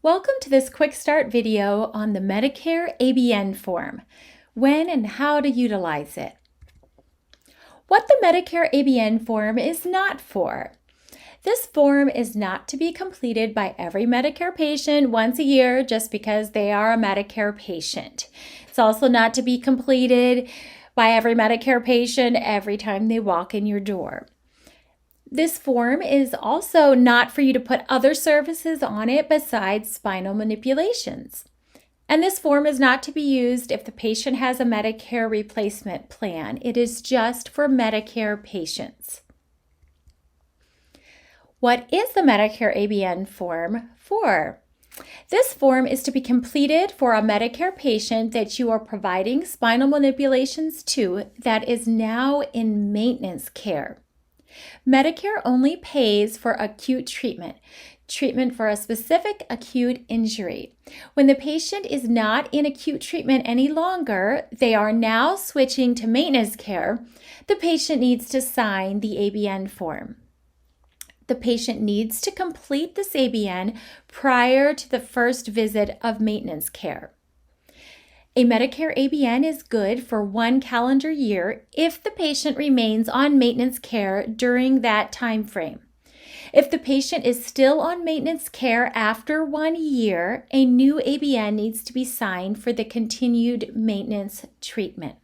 Welcome to this quick start video on the Medicare ABN form, when and how to utilize it. What the Medicare ABN form is not for. This form is not to be completed by every Medicare patient once a year just because they are a Medicare patient. It's also not to be completed by every Medicare patient every time they walk in your door. This form is also not for you to put other services on it besides spinal manipulations. And this form is not to be used if the patient has a Medicare replacement plan. It is just for Medicare patients. What is the Medicare ABN form for? This form is to be completed for a Medicare patient that you are providing spinal manipulations to that is now in maintenance care. Medicare only pays for acute treatment for a specific acute injury. When the patient is not in acute treatment any longer, they are now switching to maintenance care, the patient needs to sign the ABN form. The patient needs to complete this ABN prior to the first visit of maintenance care. A Medicare ABN is good for 1 calendar year if the patient remains on maintenance care during that time frame. If the patient is still on maintenance care after 1 year, a new ABN needs to be signed for the continued maintenance treatment.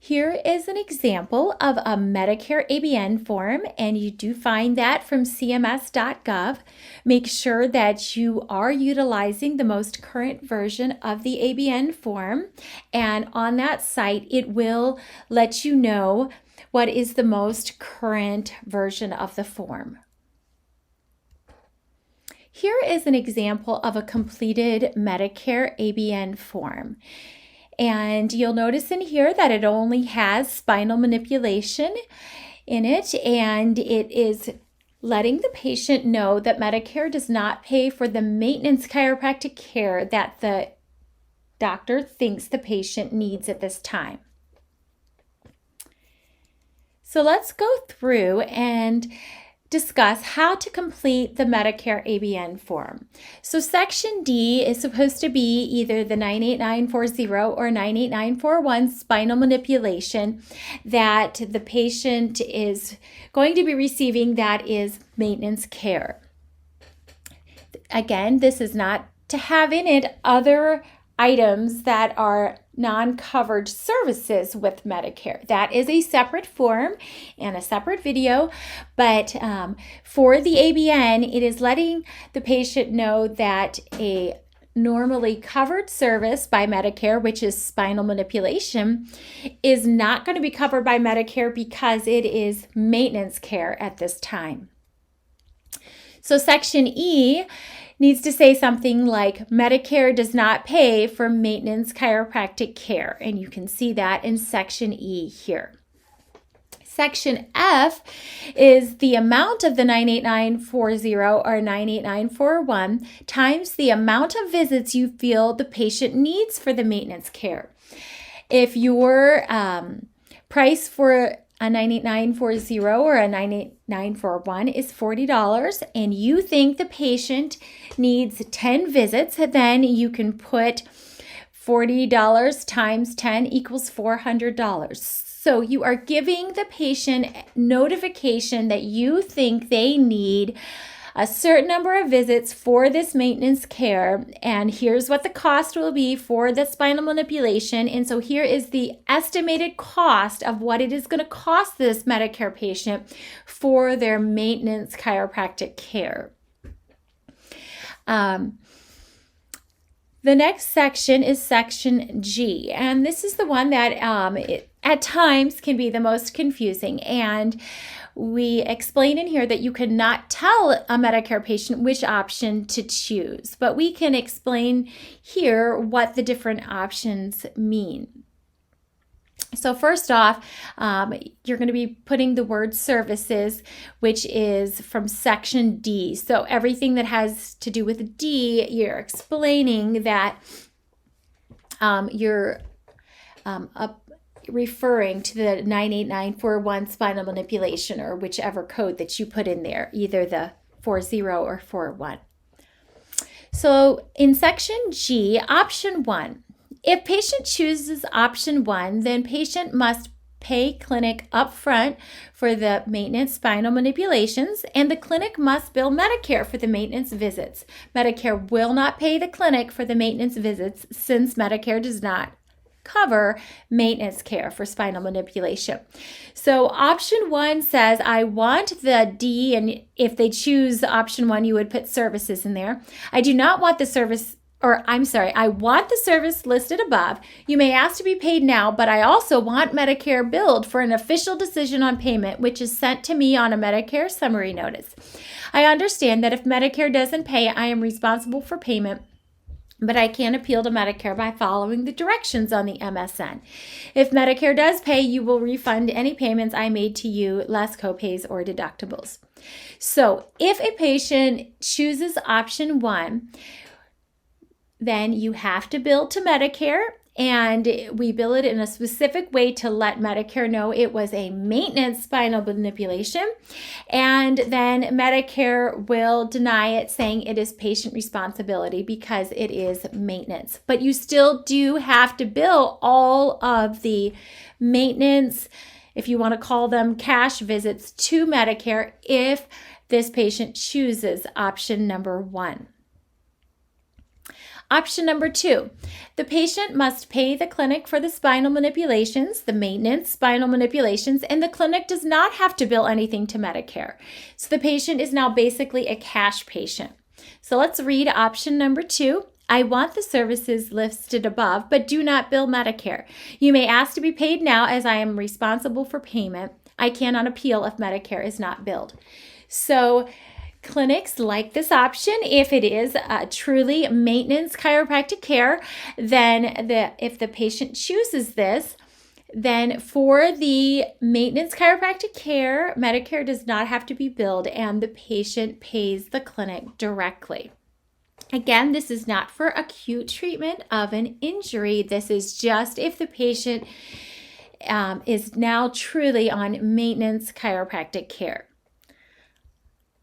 Here is an example of a Medicare ABN form, and you do find that from cms.gov. Make sure that you are utilizing the most current version of the ABN form, and on that site it will let you know what is the most current version of the form. Here is an example of a completed Medicare ABN form. And you'll notice in here that it only has spinal manipulation in it, and it is letting the patient know that Medicare does not pay for the maintenance chiropractic care that the doctor thinks the patient needs at this time. So let's go through and discuss how to complete the Medicare ABN form. So Section D is supposed to be either the 98940 or 98941 spinal manipulation that the patient is going to be receiving, that is maintenance care. Again, this is not to have in it other items that are non-covered services with Medicare. That is a separate form and a separate video, but for the ABN, it is letting the patient know that a normally covered service by Medicare, which is spinal manipulation, is not going to be covered by Medicare because it is maintenance care at this time. So Section E needs to say something like Medicare does not pay for maintenance chiropractic care, and you can see that in Section E here. Section F is the amount of the 98940 or 98941 times the amount of visits you feel the patient needs for the maintenance care. If your price for a 98940 or a 98941 is $40 and you think the patient needs 10 visits, then you can put $40 times 10 equals $400. So you are giving the patient notification that you think they need a certain number of visits for this maintenance care, and here's what the cost will be for the spinal manipulation. And so here is the estimated cost of what it is going to cost this Medicare patient for their maintenance chiropractic care. The next section is Section G, and this is the one that at times can be the most confusing, and we explain in here that you cannot tell a Medicare patient which option to choose, but we can explain here what the different options mean. So first off, you're going to be putting the word services, which is from Section D. So everything that has to do with D, you're explaining that you're referring to the 98941 spinal manipulation or whichever code that you put in there, either the 40 or 41. So in section G, option 1, if patient chooses option 1, then patient must pay clinic upfront for the maintenance spinal manipulations, and the clinic must bill Medicare for the maintenance visits. Medicare will not pay the clinic for the maintenance visits since Medicare does not cover maintenance care for spinal manipulation. So option 1 says, I want the D, and if they choose option 1, you would put services in there. I do not want the service, I want the service listed above. You may ask to be paid now, but I also want Medicare billed for an official decision on payment, which is sent to me on a Medicare summary notice. I understand that if Medicare doesn't pay, I am responsible for payment, but I can appeal to Medicare by following the directions on the MSN. If Medicare does pay, you will refund any payments I made to you, less copays or deductibles. So if a patient chooses option 1, then you have to bill to Medicare, and we bill it in a specific way to let Medicare know it was a maintenance spinal manipulation, and then Medicare will deny it, saying it is patient responsibility because it is maintenance. But you still do have to bill all of the maintenance, if you want to call them cash visits, to Medicare if this patient chooses option number 1. Option number 2, the patient must pay the clinic for the spinal manipulations, the maintenance spinal manipulations, and the clinic does not have to bill anything to Medicare. So the patient is now basically a cash patient. So let's read option number 2. I want the services listed above, but do not bill Medicare. You may ask to be paid now as I am responsible for payment. I cannot appeal if Medicare is not billed. So clinics like this option if it is truly maintenance chiropractic care. Then if the patient chooses this, then for the maintenance chiropractic care, Medicare does not have to be billed and the patient pays the clinic directly. Again, this is not for acute treatment of an injury. This is just if the patient is now truly on maintenance chiropractic care.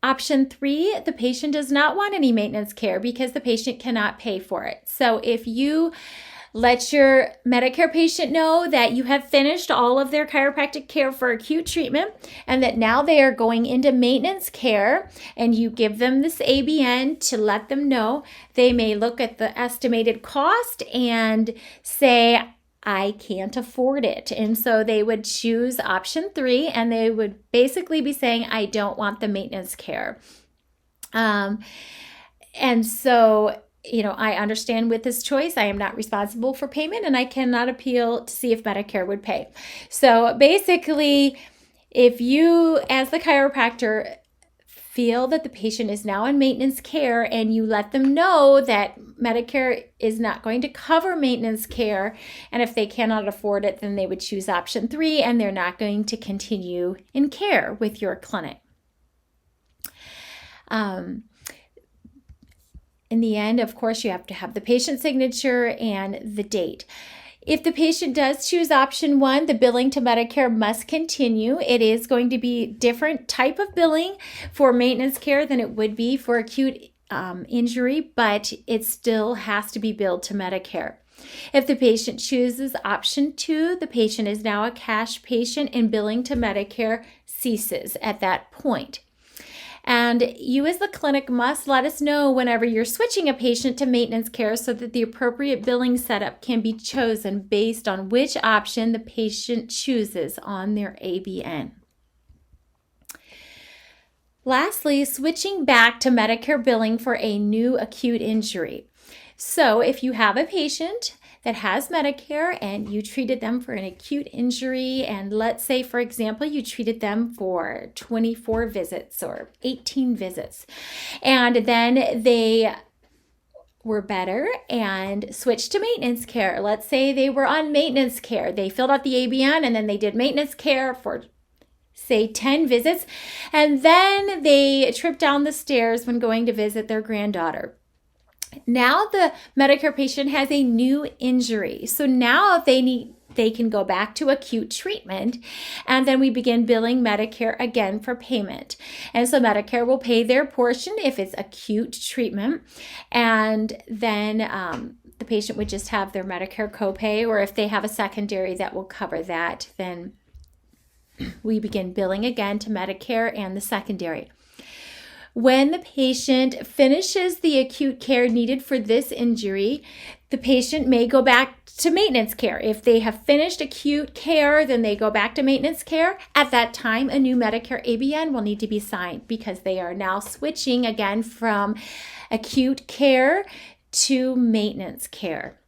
Option 3, the patient does not want any maintenance care because the patient cannot pay for it. So if you let your Medicare patient know that you have finished all of their chiropractic care for acute treatment and that now they are going into maintenance care, and you give them this ABN to let them know, they may look at the estimated cost and say, I can't afford it. And so they would choose option 3, and they would basically be saying, I don't want the maintenance care. And so, I understand with this choice, I am not responsible for payment and I cannot appeal to see if Medicare would pay. So basically, if you, as the chiropractor, feel that the patient is now in maintenance care and you let them know that Medicare is not going to cover maintenance care, and if they cannot afford it, then they would choose option 3 and they're not going to continue in care with your clinic. In the end, of course, you have to have the patient signature and the date. If the patient does choose option 1, the billing to Medicare must continue. It is going to be different type of billing for maintenance care than it would be for acute injury, but it still has to be billed to Medicare. If the patient chooses option 2, the patient is now a cash patient and billing to Medicare ceases at that point. And you as the clinic must let us know whenever you're switching a patient to maintenance care so that the appropriate billing setup can be chosen based on which option the patient chooses on their ABN. Lastly, switching back to Medicare billing for a new acute injury. So if you have a patient that has Medicare and you treated them for an acute injury, and let's say, for example, you treated them for 24 visits or 18 visits, and then they were better and switched to maintenance care. Let's say they were on maintenance care. They filled out the ABN and then they did maintenance care for, say, 10 visits, and then they tripped down the stairs when going to visit their granddaughter. Now the Medicare patient has a new injury. So now they need they can go back to acute treatment, and then we begin billing Medicare again for payment. And so Medicare will pay their portion if it's acute treatment, and then the patient would just have their Medicare copay, or if they have a secondary that will cover that, then we begin billing again to Medicare and the secondary. When the patient finishes the acute care needed for this injury, the patient may go back to maintenance care. If they have finished acute care, then they go back to maintenance care. At that time, a new Medicare ABN will need to be signed because they are now switching again from acute care to maintenance care.